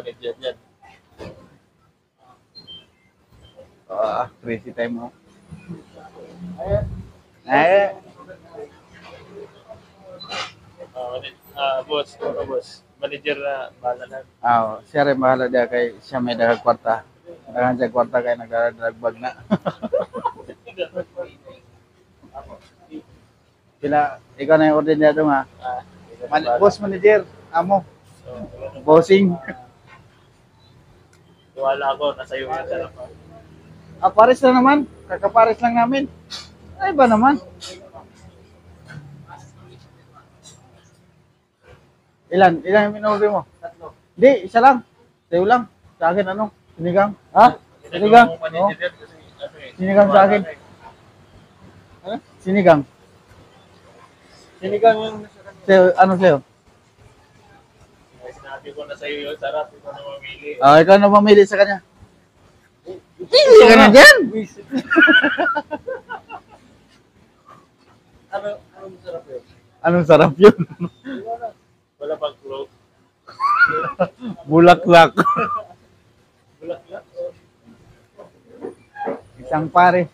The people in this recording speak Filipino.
manager yan. Crazy time mo. Ayan. Eh, Boss, boss. Manager na, bahala na. siya rin bahala dia kay siya may daghang kwarta. Daghang siya kwarta kay nagdaragbag na. Sila, ikaw na yung ordinaryo nga. Boss manager, amo, bossing. Wala ako, nasa iyo yung sarap. Pares lang naman. Kakapares lang namin. Ay ba naman? Ilan yung minuli mo? Tatlo. Hindi, isa lang. Sa'yo lang. Sa akin ano? Sinigang. Ha? Sinigang? Oo. Sinigang sa akin. Ano? Sinigang. Sinigang yung Sa'yo, ano sa'yo? sinabi ko na sa iyo yung sarap, ikaw na mamili. Ikaw na mamili sa kanya. Hindi ka na dyan. Anong sarap yun? Anong sarap yun? Wala pang clove. Bulaklak. Bulaklak. Isang pare.